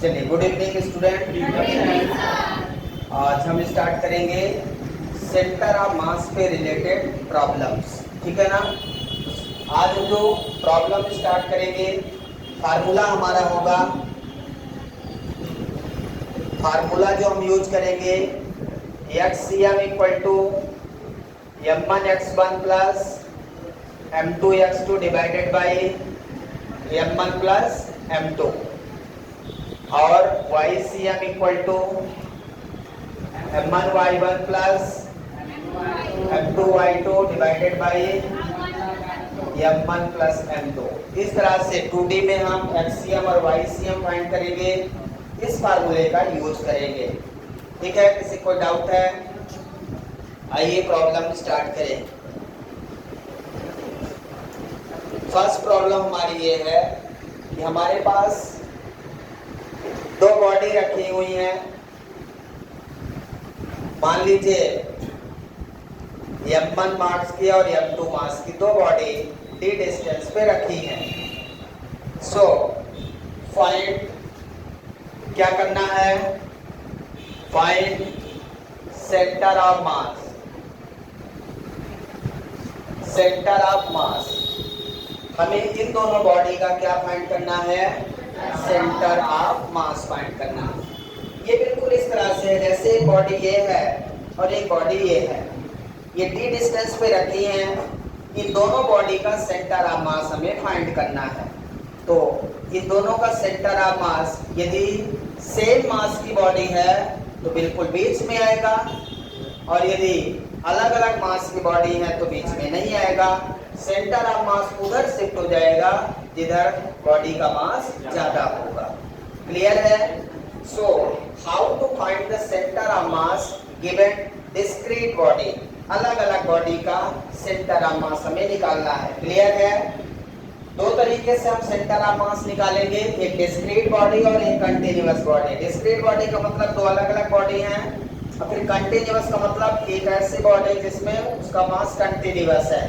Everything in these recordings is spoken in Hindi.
चलिए, गुड इवनिंग स्टूडेंट। आज हम स्टार्ट करेंगे सेंटर ऑफ मास पे रिलेटेड प्रॉब्लम्स, ठीक है ना। आज जो प्रॉब्लम स्टार्ट करेंगे, फार्मूला हमारा होगा, फार्मूला जो हम यूज करेंगे XCM equal to M1x1 plus M2x2 divided by M1 plus M2 और YCM equal to M1y1 plus M2y2 divided by M1 plus M2। इस तरह से 2D में हम XCM और YCM फाइंड करेंगे, इस फार्मूले का यूज करेंगे, ठीक है। किसी को डाउट है? आइए प्रॉब्लम स्टार्ट करें। फर्स्ट प्रॉब्लम हमारी ये है कि हमारे पास दो बॉडी रखी हुई हैं। मान लीजिए M1 मास की और M2 मास की दो बॉडी d डिस्टेंस पे रखी हैं। सो फाइंड, क्या करना है? Find centre of mass, centre of मास। हमें इन दोनों बॉडी का क्या फाइंड करना है? सेंटर ऑफ मास फाइंड करना है। ये बिल्कुल इस तरह से जैसे एक बॉडी ये है और एक बॉडी ये है, ये d डिस्टेंस पे रखी हैं। इन दोनों बॉडी का सेंटर ऑफ मास हमें फाइंड करना है। तो इन दोनों का सेंटर ऑफ मास, यदि सेम मास की बॉडी है तो बिल्कुल बीच में आएगा, और यदि अलग अलग मास की बॉडी है तो बीच में नहीं आएगा। सेंटर ऑफ मास उधर शिफ्ट हो जाएगा जिधर बॉडी का मास ज्यादा होगा। क्लियर है? So how to find the centre of mass given discrete body. अलग अलग बॉडी का सेंटर ऑफ मास हमें निकालना है। क्लियर है? दो तरीके से हम सेंटर ऑफ मास निकालेंगे, एक डिस्क्रीट बॉडी और एक कंटिन्यूअस बॉडी। डिस्क्रीट बॉडी का मतलब दो अलग अलग बॉडी हैं, और फिर कंटिन्यूअस का मतलब एक ऐसी बॉडी जिसमें उसका मास कंटिन्यूअस है,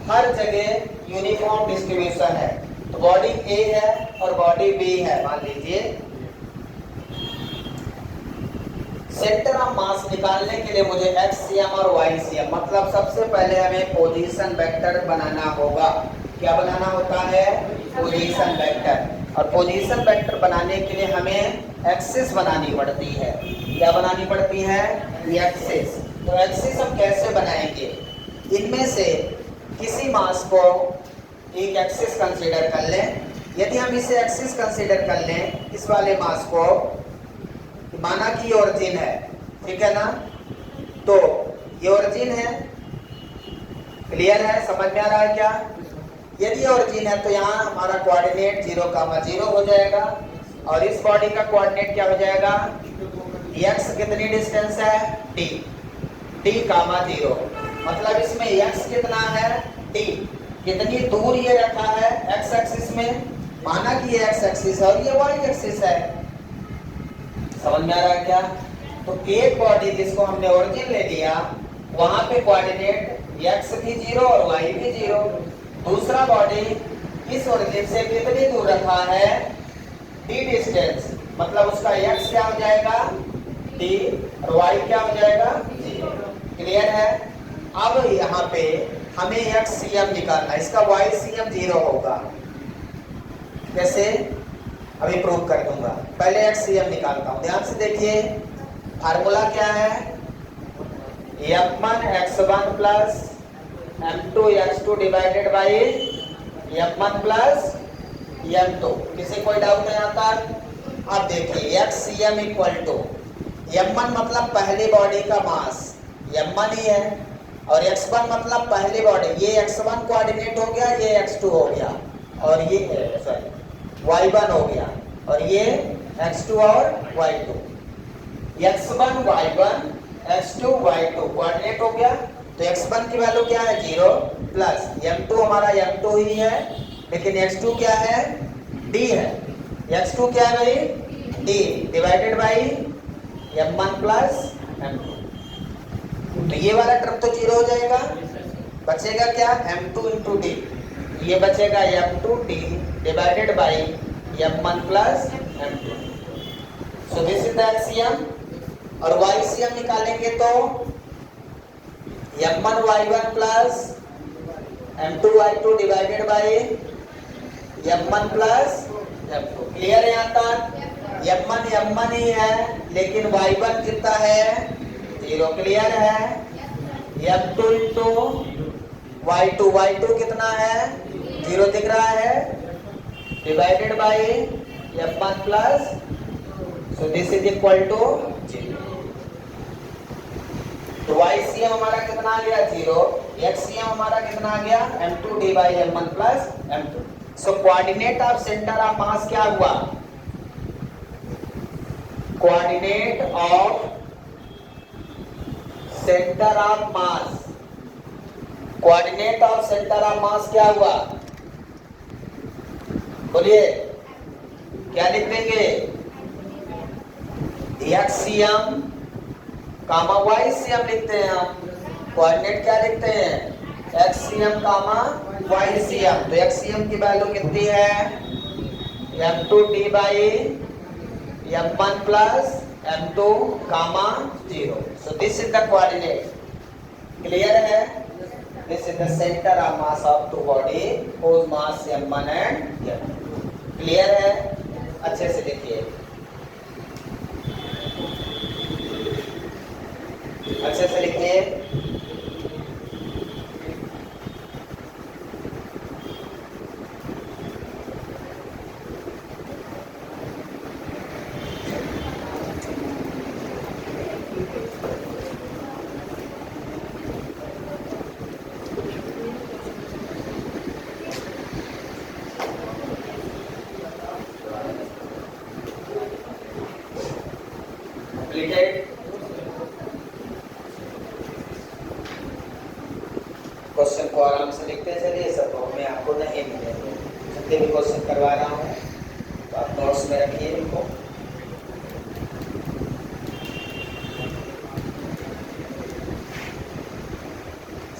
हर जगह यूनिफॉर्म डिस्ट्रीब्यूशन है। तो बॉडी ए है और बॉडी बी है, मान लीजिए। सेंटर ऑफ मास निकालने के लिए मुझे XCM और YCM, मतलब सबसे पहले हमें पोजीशन वेक्टर बनाना होगा। क्या बनाना होता है? Position vector. और पोजीशन वेक्टर बनाने के लिए हमें एक्सिस बनानी पड़ती है। क्या बनानी पड़ती है? एक्सिस। तो एक्सिस हम कैसे बनाएंगे? इनमें से किसी मास को एक एक्सिस कंसीडर कर लें। यदि हम इसे एक्सिस कंसीडर कर लें, इस वाले मास को, माना कि ये ओरिजिन है, ठीक है ना, तो ये ओरिजिन है। क्लियर है? समझ में आ रहा है क्या? यदि ओरिजिन है तो यहाँ हमारा कोऑर्डिनेट 0,0 हो जाएगा, और इस बॉडी का कोऑर्डिनेट क्या हो जाएगा? x कितनी डिस्टेंस है? d, d,0। मतलब इसमें x कितना है? d। कितनी दूर ये रखा है x एक्सिस में, माना कि ये x एक्सिस है और ये y एक्सिस है। समझ में आ रहा है क्या? तो एक बॉडी जिसको हमने ओरिजिन ले लिया, वहां पे कोऑर्डिनेट x भी 0 और y भी 0। दूसरा बॉडी इस ओरिजिन से कितनी दूर रखा है? d डिस्टेंस, मतलब उसका x क्या हो जाएगा? d, और y क्या हो जाएगा? 0। क्लियर है? अब यहाँ पे हमें XCM निकालना है, इसका YCM 0 होगा। कैसे? अभी प्रूव कर दूंगा। पहले XCM निकालता हूँ, ध्यान से देखिए। फार्मूला क्या है? M1x1 plus M2x2 divided by M1 plus M2। किसी कोई डाउट है यहाँ तक? अब देखिए XCM इक्वल टू M1 मतलब पहली बॉडी का मास M1 ही है, और x1 मतलब पहली बॉडी, ये x1 कोऑर्डिनेट हो गया, ये x2 हो गया, और ये y1 हो गया, और ये x2 और y2। x1 y1 x2 y2 coordinate हो गया, तो x1 की वैल्यू क्या है? 0 प्लस M2, हमारा M2 ही है, लेकिन x2 क्या है? d है। x2 क्या है भाई? d divided by M1 plus M2। तो ये वाला टर्म तो 0 हो जाएगा, बचेगा क्या? M2 into d। ये बचेगा M2d divided by M1 plus M2। So this is the axiom. और YCM निकालेंगे तो M1Y1 plus M2Y2 divided by M1 plus M2। Clear है यहाँ तक? M1 M1 ही है, लेकिन Y1 कितना है? 0। क्लियर है? M2 इंटू Y2, Y2 कितना है? 0 दिख रहा है, divided by M1 plus, so this is equal to 0। तो YCM हमारा कितना आ गया? 0। XCM हमारा कितना आ गया? M2D by M1 plus M2। So coordinate of centre of mass क्या हुआ? Coordinate of centre of mass, coordinate of centre of mass क्या हुआ? बोलिए, क्या लिख देंगे? XCM कामा YCM लिखते हैं हम। कोऑर्डिनेट क्या लिखते हैं? XCM comma YCM। तो XCM की वैल्यू कितनी है? M2D by M1 plus M2 comma 0। So this is the coordinate. Clear है? This is the centre of mass of two body whose mass M1 and M2। Clear है? अच्छे से देखिए, अच्छे से लिखिए। कंप्लीटेड। क्वेश्चन को आराम से लिखते चलिए, सब में आपको नहीं मिलेंगे। जितने भी क्वेश्चन करवा रहा हूँ तो आप नोट्स में रखिए इनको।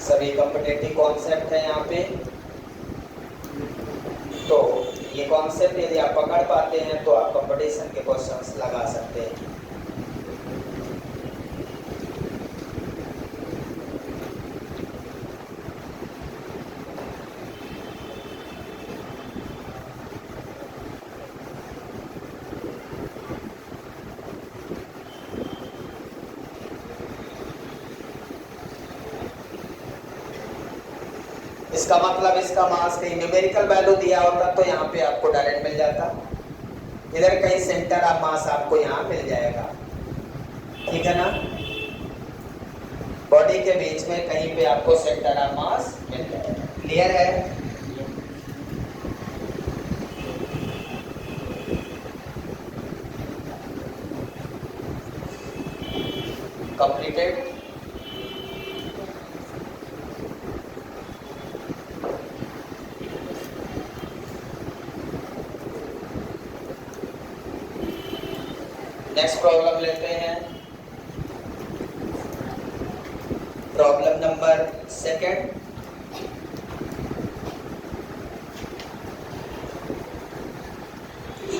सभी कॉम्पिटिटिव कॉन्सेप्ट है यहाँ पे। तो ये कॉन्सेप्ट यदि आप पकड़ पाते हैं तो आप कंपटीशन के क्वेश्चंस लगा सकते हैं। इसका मतलब इसका मास कहीं न्यूमेरिकल वैल्यू दिया होता तो यहाँ पे आपको डायरेक्ट मिल जाता, इधर कहीं सेंटर ऑफ मास आपको यहाँ मिल जाएगा। ठीक है ना? बॉडी के बीच में कहीं पे आपको सेंटर ऑफ मास मिल जाएगा। क्लियर है? कंप्लीटेड। नेक्स्ट प्रॉब्लम लेते हैं। Problem number 2।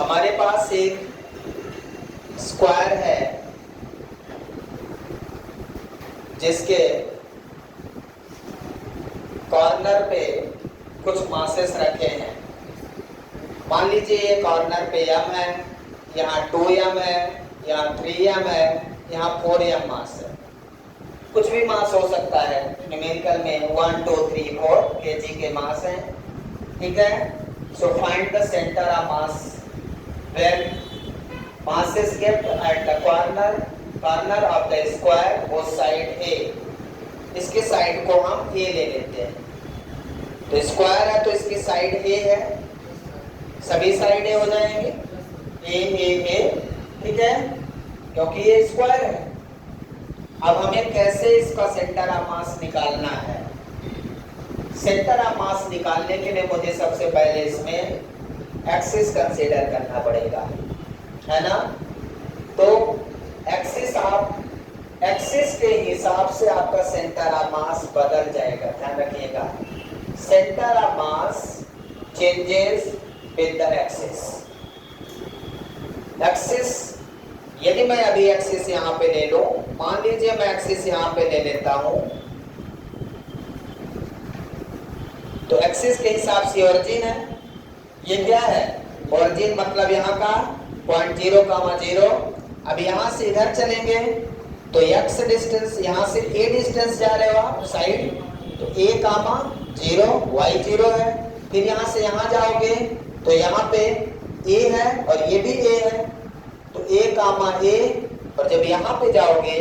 हमारे पास एक स्क्वायर है जिसके कॉर्नर पे कुछ मासेस रखे हैं। मान लीजिए ये कॉर्नर पे m है, यहाँ 2m है, यहाँ 3m है, यहाँ 4m मास है। कुछ भी मास हो सकता है, न्यूमेरिकल में 1 2 3 4 kg के मास हैं। ठीक है? So find the centre of mass when mass is kept at the corner of the square both side A। इसके साइड को हम A ले लेते हैं। तो स्क्वायर है तो इसकी साइड A है, सभी साइड A हो जाएंगे, A। ठीक है? क्योंकि ये स्क्वायर है। अब हमें कैसे इसका सेंटर ऑफ मास निकालना है? सेंटर ऑफ मास निकालने के लिए मुझे सबसे पहले इसमें एक्सिस कंसीडर करना पड़ेगा, है ना? तो एक्सिस के हिसाब से आपका सेंटर ऑफ मास बदल जाएगा। ध्यान रखिएगा, centre of mass changes with the axis. Axis यदि मैं अभी एक्सिस यहाँ पे ले लूं, मान लीजिए मैं एक्सिस यहाँ पे ले लेता हूं, तो एक्सिस के हिसाब से ओरिजिन है, ये क्या है ओरिजिन, मतलब यहाँ का पॉइंट 0,0। अब यहाँ से इधर चलेंगे तो x डिस्टेंस, यहाँ से a डिस्टेंस जा रहे हो आप साइड, तो a,0 y 0 है। फिर यहाँ से यहाँ जाओगे तो यहाँ पे a है और ये भी a है, तो a,a, और जब यहाँ पे जाओगे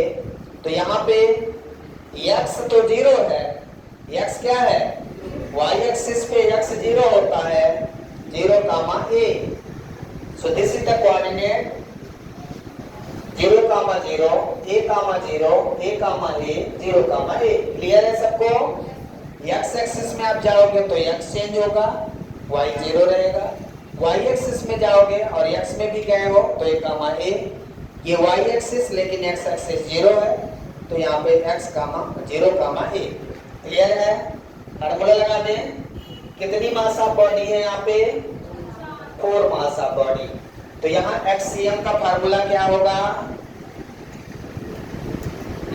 तो यहाँ पे x तो 0 है, x क्या है y एक्सिस पे x 0 होता है, 0,a। So this is the coordinate 0,0, a,0, a,a, 0,a। Clear है सबको? x एक्सिस में आप जाओगे तो x चेंज होगा, y 0 रहेगा, y एक्सिस में जाओगे और x में भी गए हो तो a,a, ये y एक्सिस लेकिन x एक्सिस 0 है, तो यहाँ पे x, 0,a। क्लियर है? फार्मूला लगा दें, कितनी मास ऑफ बॉडी है यहाँ पे 4 मास ऑफ बॉडी, तो यहाँ XCM का फार्मूला क्या होगा,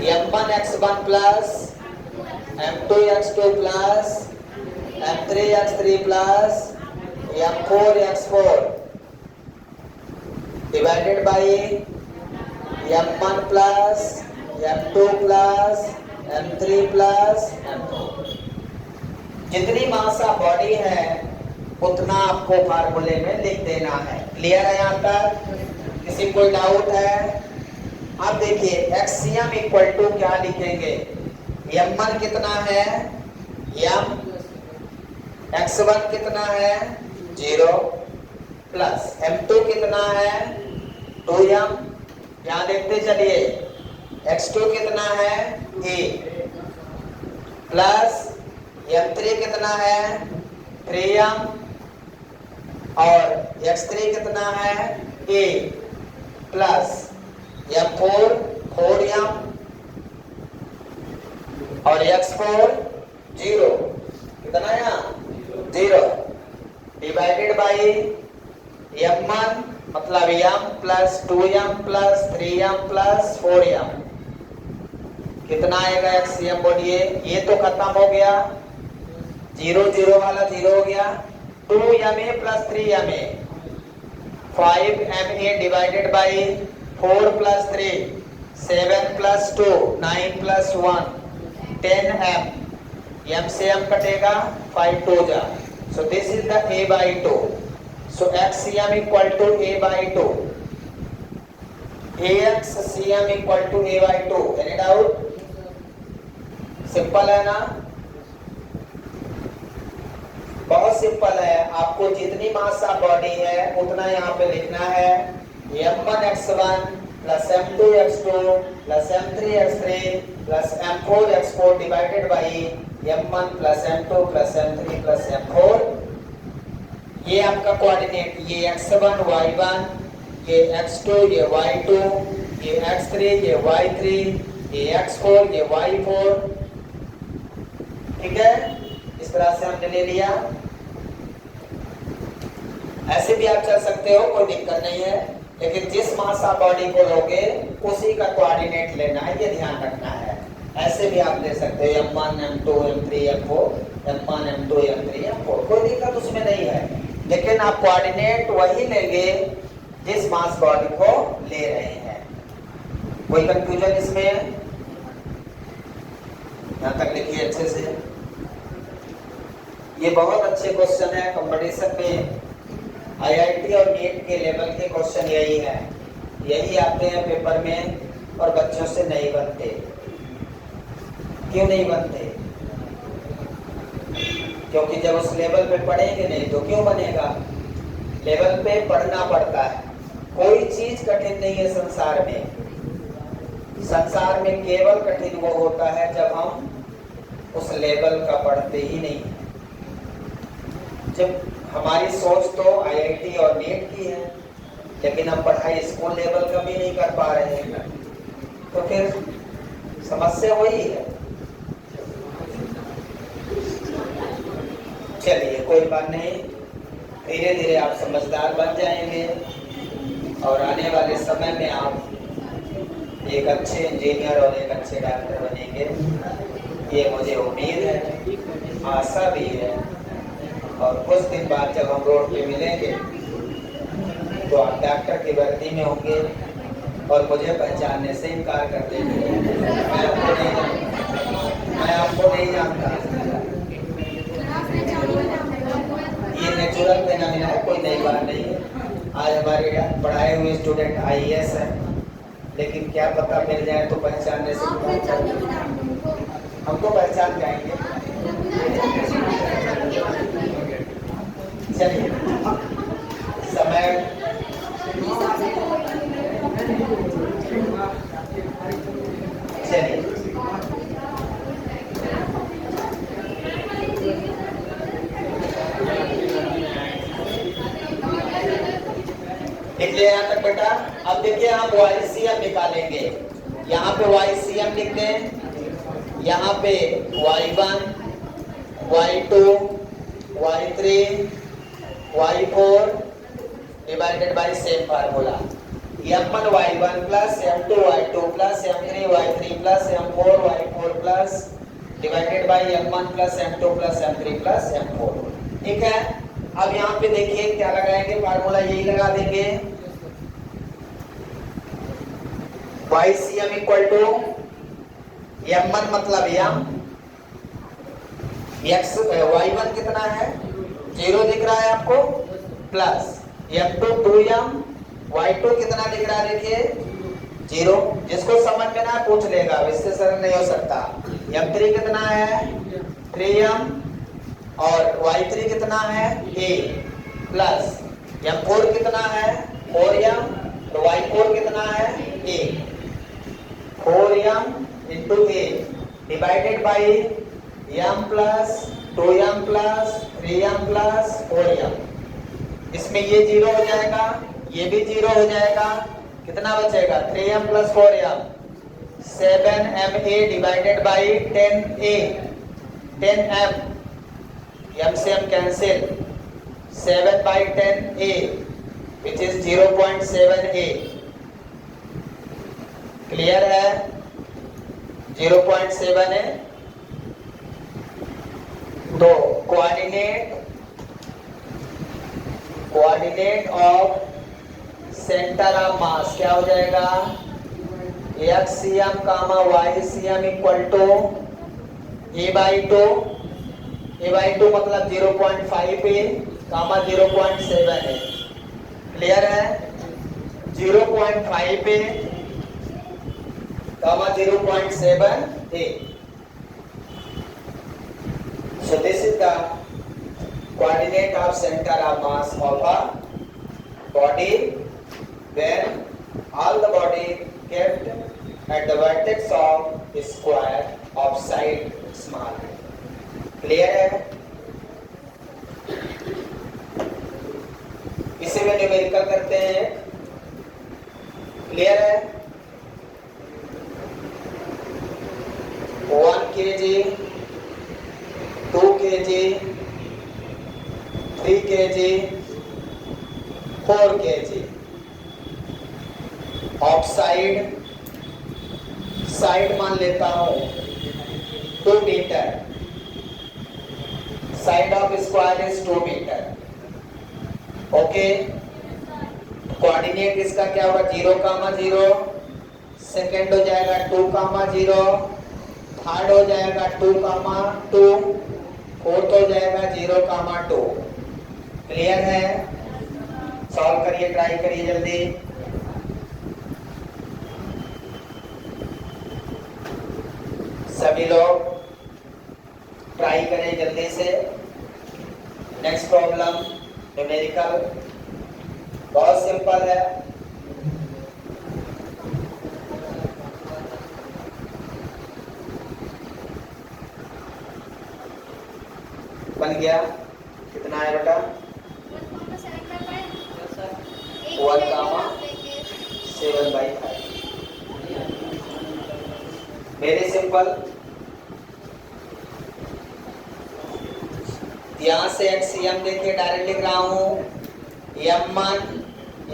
m1x1 plus m2x2 plus m3x3 plus m4x4 divided by m1 plus m2 plus m3 plus m4। जितनी मास ऑफ बॉडी है उतना आपको फार्मूले में लिख देना है। क्लियर है यहाँ तक? किसी कोई डाउट है? अब देखिए एक्सियम इक्वल टू क्या लिखेंगे, m1 कितना है, m x1 कितना है 0 प्लस m2 कितना है 2m, यहाँ देखते चलिए x2 कितना है a प्लस m3 कितना है 3m और x3 कितना है a प्लस m4 4m और x4 0, कितना है यहाँ 0, डिवाइडेड बाई m1 मतलब m plus 2m plus 3m plus 4m, कितना आएगा एक्सियम बोलिए, ये तो खत्म हो गया, 0 0 वाला 0 हो गया, 2ma plus 3ma, 5ma divided by 4 plus 3 7 plus 2 9 plus 1 10m, m से m कटेगा 5 2 जा, so this is the a by 2, so xcm equal to a by 2, axcm equal to a by 2। any doubt? Simple है ना, बहुत सिंपल है। आपको जितनी मास ऑफ बॉडी है उतना यहाँ पे लिखना है, m1x1 plus m2x2 plus m3x3 plus m4x4 divided by m1 plus m2 plus m3 plus m4। ये आपका कोऑर्डिनेट, ये x1 y1, ये x2 ये y2, ये x3 ये y3, ये x4 ये y4। ठीक है, इस तरह से हमने ले लिया। ऐसे भी आप चल सकते हो, कोई दिक्कत नहीं है, लेकिन जिस मास ऑफ बॉडी को लोगे उसी का कोऑर्डिनेट लेना है, ये ध्यान रखना है। ऐसे भी आप ले सकते हो m1 m2 m3 m4, m1 m2 m3 m4, कोई दिक्कत उसमें नहीं है, लेकिन आप कोऑर्डिनेट वही लेंगे जिस मास बॉडी को ले रहे हैं। कोई कंफ्यूजन इसमें? यहाँ तक लिखिए अच्छे से। ये बहुत अच्छे क्वेश्चन है, कंपटीशन में आईआईटी और नीट के लेवल के क्वेश्चन यही है, यही आते हैं पेपर में और बच्चों से नहीं बनते। क्यों नहीं बनते? क्योंकि जब उस लेवल पे पढ़ेंगे नहीं तो क्यों बनेगा। लेवल पे पढ़ना पड़ता है, कोई चीज कठिन नहीं है संसार में। संसार में केवल कठिन वो होता है जब हम उस लेवल का पढ़ते ही नहीं। जब हमारी सोच तो आईआईटी और नीट की है, लेकिन हम पढ़ाई स्कूल लेवल का भी नहीं कर पा रहे हैं, तो फिर समस्या वही है। चलिए कोई बात नहीं, धीरे धीरे आप समझदार बन जाएंगे और आने वाले समय में आप एक अच्छे इंजीनियर और एक अच्छे डॉक्टर बनेंगे, ये मुझे उम्मीद है, आशा भी है। और कुछ दिन बाद जब हम रोड पे मिलेंगे तो आप डॉक्टर की वर्दी में होंगे और मुझे पहचानने से इनकार कर देंगे। मैं आपको नहीं जानता। ये नेचुरल फिनोमेना है, कोई नई बात नहीं है। आज हमारे पढ़ाए हुए स्टूडेंट IAS है, लेकिन क्या पता मिल जाए तो पहचानने से हमको पहचान जाएंगे। चलिए समय चलिए लिख लिया यहाँ तक बेटा। अब देखिए हम YCM निकालेंगे। यहाँ पे YCM लिख दें, यहाँ पे Y1, Y2, Y3, Y4 divided by same formula M1 Y1 plus M2 Y2 plus M3 Y3 plus M4 Y4 plus divided by M1 plus M2 plus M3 plus M4। ठीक है। अब यहाँ पे देखिए क्या लगाएंगे, फार्मूला यही लगा देंगे, YCM इक्वल टू M1 मतलब M, Y1 कितना है 0 दिख रहा है आपको, प्लस M2 2M, Y2 कितना दिख रहा है देखिए 0। जिसको समझ में ना पूछ लेगा, इससे सरल नहीं हो सकता। M3 कितना है 3M और Y3 कितना है A, प्लस M4 कितना है 4M तो Y4 कितना है A, 4M into A divided by M plus 2M plus 3M plus 4M। इसमें ये 0 हो जाएगा, ये भी 0 हो जाएगा, कितना बचेगा 3M plus 4M 7MA divided by 10A, 10M M से M cancel, 7 by 10A which is 0.7A। Clear है 0.7 है। तो coordinate of centre of mass क्या हो जाएगा, XCM comma YCM equal to A/2, A/2 मतलब 0.5A कामा 0.7A। क्लियर है 0.5A comma 0.7A। So this is the coordinate of center of mass of a body when all the body kept at the vertex of square of side small। Clear है। इसे में न्यूमेरिकल करते हैं। क्लियर है 1 kg 2 kg 3 kg 4 kg of side मान लेता हूं 2 metre, side of square is 2 metre. Okay coordinate इसका क्या होगा 0,0, सेकंड हो जाएगा 2,0, थर्ड हो जाएगा 2,2, फोर्थ हो जाएगा 0,2। क्लियर है। सॉल्व करिए, ट्राई करिए जल्दी। सभी लोग ट्राई करें जल्दी से। नेक्स्ट प्रॉब्लम न्यूमेरिकल, बहुत सिंपल है। बन गया, कितना है बेटा 1,7/5। Very simple. यहां से XCM देखिए डायरेक्ट लिख रहा हूं M1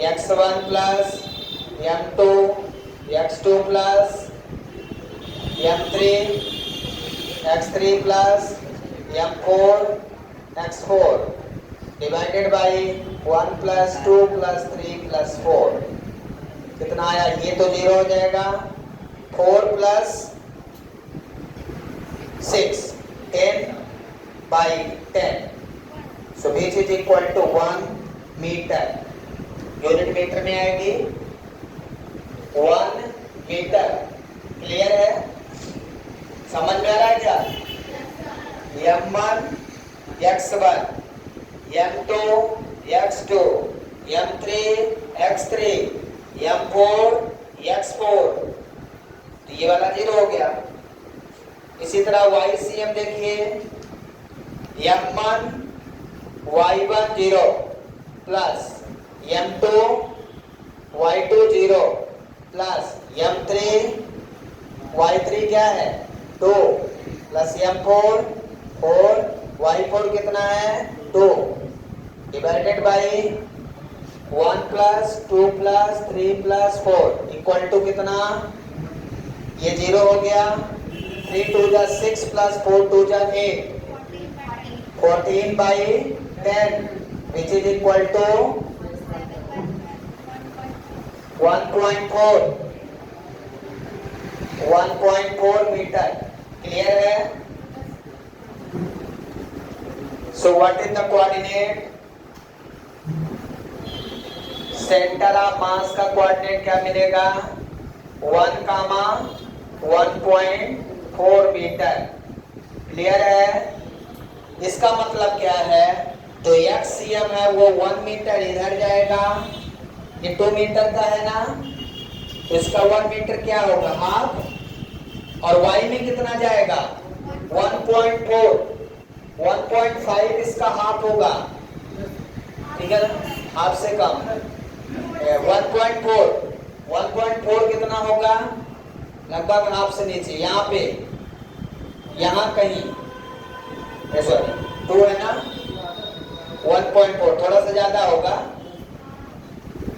X1 plus M2 x2 plus m3 x3 plus m4 x4 divided by 1 plus 2 plus 3 plus 4 कितना आया? ये तो 0 हो जाएगा। 4 plus 6 10 by 10 so which is equal to 1 metre. Unit metre में आएगी 1 मीटर। क्लियर है? समझ में आ रहा है क्या? m1 x1 m2 x2 m3 x3 m4 x4 तो ये वाला 0 हो गया। इसी तरह YCM देखिए m1 y1 0 plus m2 y2 0 plus m3 y3 क्या है 2 प्लस m4 4 y4 कितना है 2 divided by 1 plus 2 plus 3 plus 4 equal to कितना? ये 0 हो गया। 3 2 जा 6 प्लस 4 2 जा 8 14 by 10 which is equal to 1.4 metre. Clear है? So what is the coordinate? Centre of mass का कोऑर्डिनेट क्या मिलेगा? 1,1.4 मीटर। क्लियर है? इसका मतलब क्या है? जो XCM है वो 1 मीटर इधर जाएगा, ये 2 मीटर का है ना, तो इसका 1 मीटर क्या होगा? हाफ। और Y में कितना जाएगा? 1.4 1.5 इसका हाफ होगा। ठीक है? हाफ से कम 1.4 कितना होगा? लगभग हाफ से नीचे, यहाँ पे, यहाँ कहीं, सॉरी 2 है ना, 1.4 थोड़ा सा ज्यादा होगा।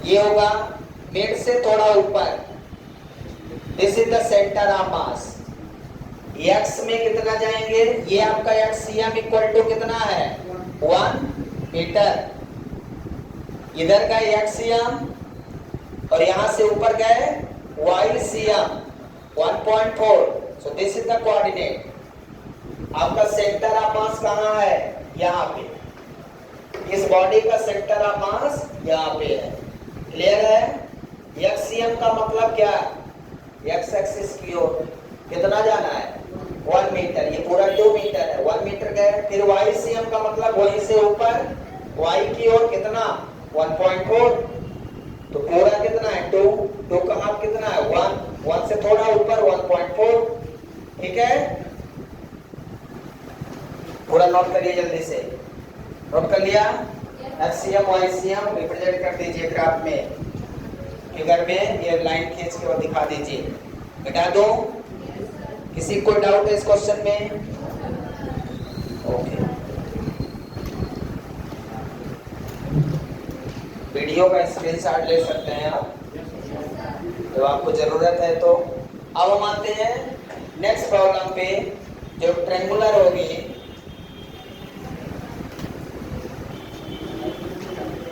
ये होगा मिड से थोड़ा ऊपर। This is the centre of mass. x में कितना जाएंगे? ये आपका XCM इक्वल टू कितना है? 1 मीटर। इधर का XCM और यहां से ऊपर गए YCM 1.4। So this is the coordinate. आपका सेंटर ऑफ मास कहां है? यहां पे। इस बॉडी का सेंटर ऑफ मास यहां पे है। क्लियर है? XCM का मतलब क्या? x एक्सिस की ओर कितना जाना है? 1 मीटर। ये पूरा 2 मीटर है, 1 मीटर गए। फिर YCM का मतलब वहीं से ऊपर y की ओर कितना? 1.4। तो पूरा कितना है? 2 का हाफ कितना है? 1 से थोड़ा ऊपर 1.4। ठीक है? पूरा नोट करिए जल्दी से। नोट कर लिया? XCM YCM रिप्रेजेंट कर दीजिए ग्राफ में, फिगर में ये लाइन खींच के और दिखा दीजिए। बता दो, किसी को डाउट है इस क्वेश्चन में? ओके, वीडियो का स्क्रीनशॉट ले सकते हैं आप जब आपको जरूरत है तो। अब हम आते हैं नेक्स्ट प्रॉब्लम पे जो ट्रायंगुलर होगी।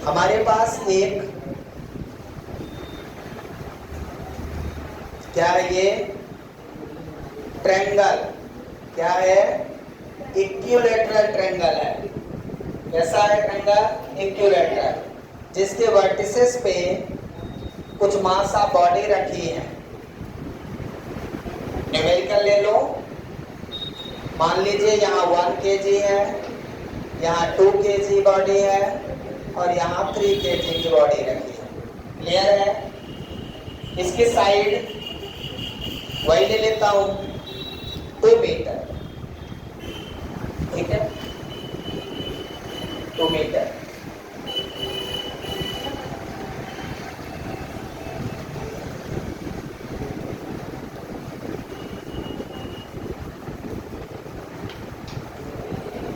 हमारे पास एक क्या है? ये ट्रायंगल क्या है? इक्विलैटरल ट्रायंगल है। कैसा है ट्रायंगल? इक्विलैटरल, जिसके वर्टिसेस पे कुछ मास ऑफ बॉडी रखी है। न्यूमेरिकल ले लो। मान लीजिए यहाँ 1 kg है, यहाँ 2 kg बॉडी है और यहाँ 3 kg की बॉडी रखी है। क्लियर है? इसकी साइड वही ले लेता हूं 2 मीटर। ठीक है? 2 मीटर।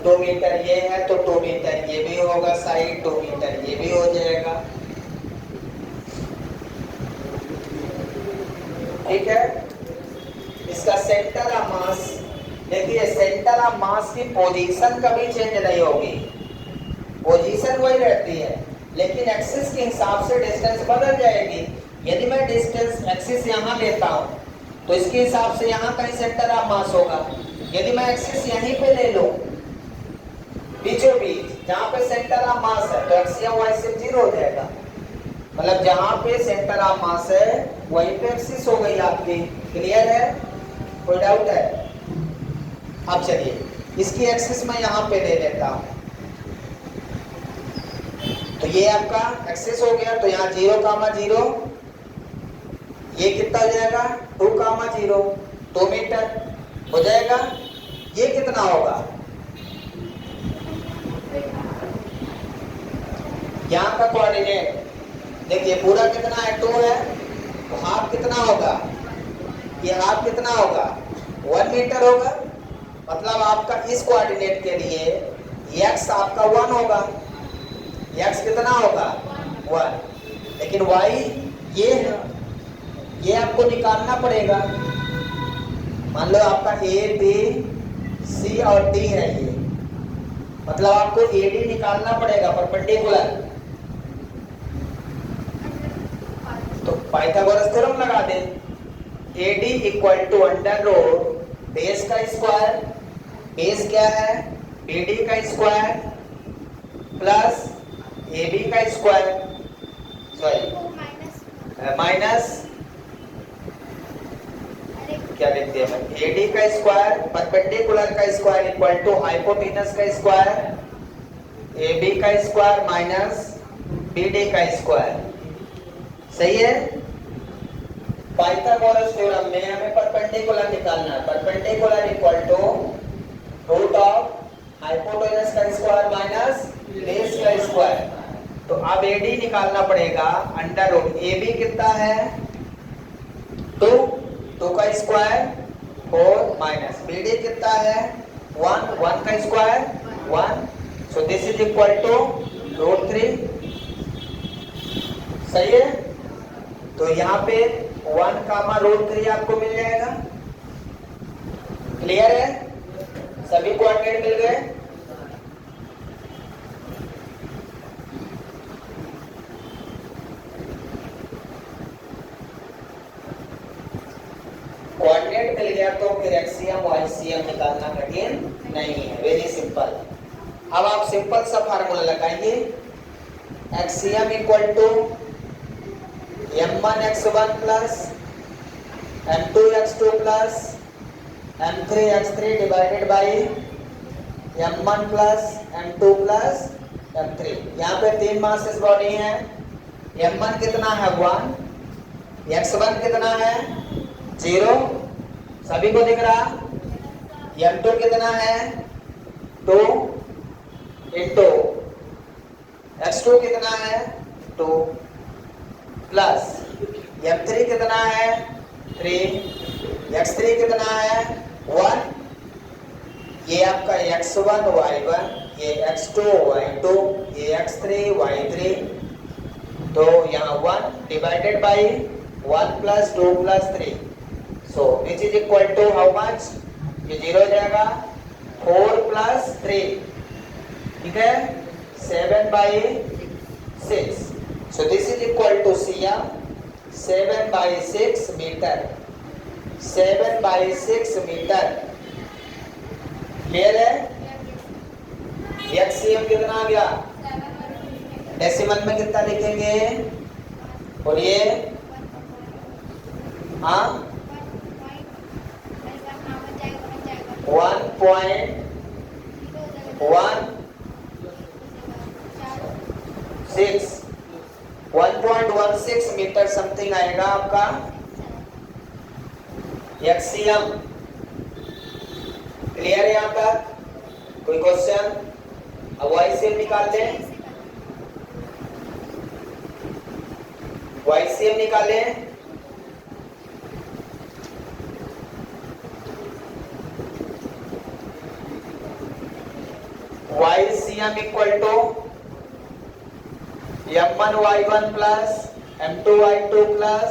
दो मीटर ये है तो 2 मीटर ये भी होगा, साइड 2 मीटर ये भी हो जाएगा। ठीक है। इसका सेंटर ऑफ मास, देखिए सेंटर ऑफ मास की पोजीशन कभी चेंज नहीं होगी, पोजीशन वही रहती है, लेकिन एक्सिस के हिसाब से डिस्टेंस बदल जाएगी। यदि मैं डिस्टेंस एक्सिस यहाँ लेता हूँ तो इसके हिसाब से यहाँ कहीं सेंटर ऑफ मास होगा। यदि मैं एक्सिस यहीं पे ले लूँ बीचों बीच जहाँ पे सेंटर ऑफ मास है, तो एक्सियम वाई से 0 हो जाएगा। मतलब जहाँ पे सेंटर ऑफ मास है वहीं पे एक्सिस हो गई आपकी। क्लियर है? कोई डाउट है? अब चलिए इसकी एक्सिस मैं यहाँ पे ले लेता हूँ, तो ये आपका एक्सिस हो गया। तो यहाँ 0,0, ये कितना हो जाएगा 2,0, 2 मीटर हो जाएगा। ये कितना होगा, यहाँ का कोऑर्डिनेट देखिए पूरा कितना है 2 है, तो हाफ कितना होगा, ये हाफ कितना होगा 1 मीटर होगा। मतलब आपका इस कोऑर्डिनेट के लिए x आपका 1 होगा, x कितना होगा 1, लेकिन y ये है, ये आपको निकालना पड़ेगा। मान लो आपका A B C और D है, ये मतलब आपको AD निकालना पड़ेगा परपेंडिकुलर। तो पाइथागोरस थ्योरम लगा दे, AD equal to under root base का स्क्वायर, बेस क्या है BD का स्क्वायर प्लस AB का स्क्वायर, सॉरी माइनस क्या लिख दिया मैं, AD का स्क्वायर परपेंडिकुलर का स्क्वायर इक्वल टू हाइपोटेनस का स्क्वायर, AB का स्क्वायर माइनस BD का स्क्वायर। सही है? पाइथागोरस थ्योरम में हमें परपेंडिकुलर निकालना है, perpendicular equal to root of hypotenuse का स्क्वायर माइनस बेस का स्क्वायर। तो अब AD निकालना पड़ेगा अंडर रूट, AB कितना है 2, 2 का स्क्वायर 4 माइनस BD कितना है 1, 1 का square 1, so this is equal to root 3। सही है? तो यहाँ पे 1,√3 आपको मिल जाएगा। क्लियर है? सभी कोऑर्डिनेट मिल गए? कोऑर्डिनेट मिल गया तो फिर एक्सियम वाईसीएम निकालना कठिन नहीं है, वेरी सिंपल। अब आप सिंपल सा फार्मूला लगाइए, XCM equal to m1x1 plus m2x2 plus m3x3 divided by m1 plus m2 plus m3। यहाँ पे 3 मासेस बॉडी है, m1 कितना है 1, x1 कितना है 0, सभी को दिख रहा, m2 कितना है 2 इंटू x2 कितना है 2 प्लस m3 कितना है 3, x3 कितना है 1, ये आपका x1 y1, ये x2 y2, ये x3 y3, तो यहाँ 1 divided by 1 plus 2 plus 3, so which is equal to how much, ये 0 हो जाएगा 4 प्लस 3, ठीक है 7/6, so this is equal to Cm 7/6 metre, 7/6 metre. Clear है? एक्सियम कितना आ गया, डेसिमल में कितना लिखेंगे, और ये हाँ 1.16 मीटर समथिंग आएगा आपका एक्सियम। क्लियर है यहाँ तक? कोई क्वेश्चन? अब वाईसीएम निकाल लें, वाईसीएम निकालें। YCM equal to m1 y1 plus m2 y2 plus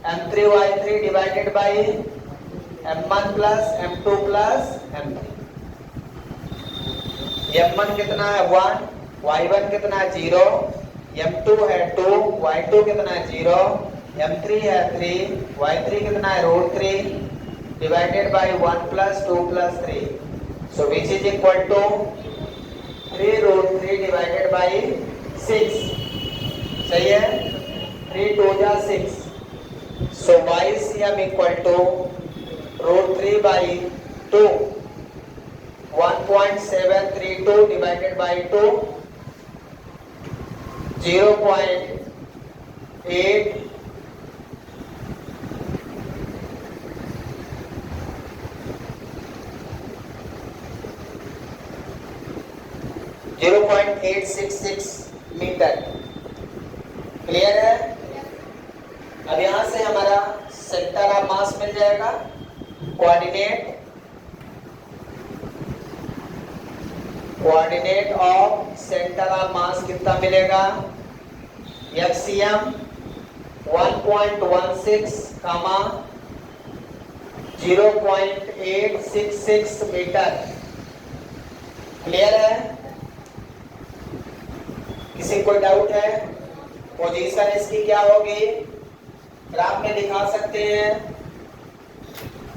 m3y3 divided by m1 plus m2 plus m3। m1 कितना है 1, y1 कितना है 0, m2 है 2, y2 कितना है 0, m3 है 3, y3 कितना है √3 divided by 1 plus 2 plus 3। So which is equal to 3√3 divided by 6। सही है, 3 2 जा 6। So YCM equal to √3 by 2, 1.732 divided by 2, 0.8 0.866 metre. Clear है? अब यहां से हमारा सेंटर ऑफ मास मिल जाएगा। कोऑर्डिनेट ऑफ सेंटर ऑफ मास कितना मिलेगा? FCM 1.16 कामा 0.866 मीटर। क्लियर है? किसी को डाउट है? पोजीशन इसकी क्या होगी? ग्राफ में दिखा सकते हैं।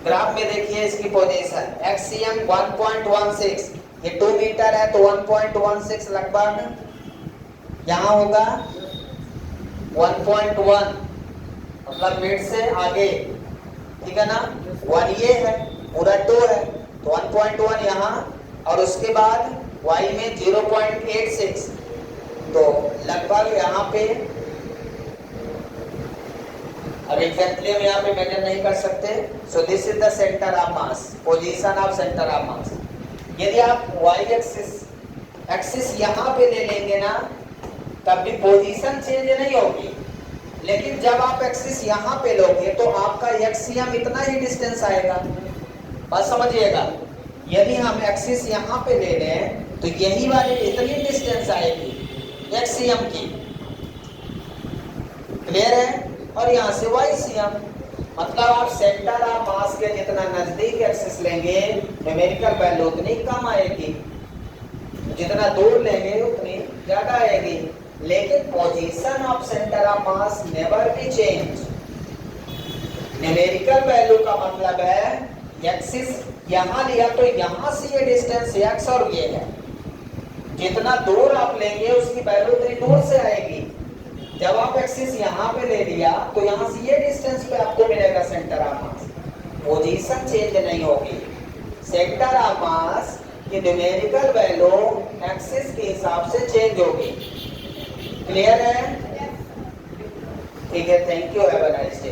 ग्राफ में देखिए इसकी पोजीशन XCM 1.16, ये 2 मीटर है तो 1.16 लगभग यहाँ होगा 1.1, मतलब मिड से आगे, ठीक है ना। 1 ये है, पूरा 2 है तो 1.1 यहाँ, और उसके बाद y में 0.86, तो लगभग यहाँ पे, अब एग्जैक्टली हम यहाँ पे मेजर नहीं कर सकते। सो this is the centre of mass, position of centre of मास। यदि आप y एक्सिस यहाँ पे ले लेंगे ना, तब भी पोजीशन चेंज नहीं होगी, लेकिन जब आप एक्सिस यहाँ पे लोगे तो आपका XCM इतना ही डिस्टेंस आएगा। बात समझिएगा, यदि हम एक्सिस यहाँ पे ले लें तो यही वाली इतनी डिस्टेंस आएगी XCM की। क्लियर है? और यहाँ से YCM, मतलब आप सेंटर ऑफ मास के जितना नजदीक एक्सिस लेंगे न्यूमेरिकल वैल्यू उतनी कम आएगी, जितना दूर लेंगे उतनी ज्यादा आएगी। लेकिन position of centre of mass never be change. Numerical value का मतलब है एक्सिस यहाँ लिया तो यहाँ से ये डिस्टेंस x और ये है, जितना दूर आप लेंगे उसकी वैल्यू उतनी दूर से आएगी। जब आप एक्सिस यहाँ पे ले लिया तो यहाँ से ये डिस्टेंस पे आपको मिलेगा centre of mass, position change नहीं होगी। सेंटर ऑफ मास की न्यूमेरिकल वैल्यू एक्सिस के हिसाब से चेंज होगी। क्लियर है? ठीक है, thank you, have a nice day.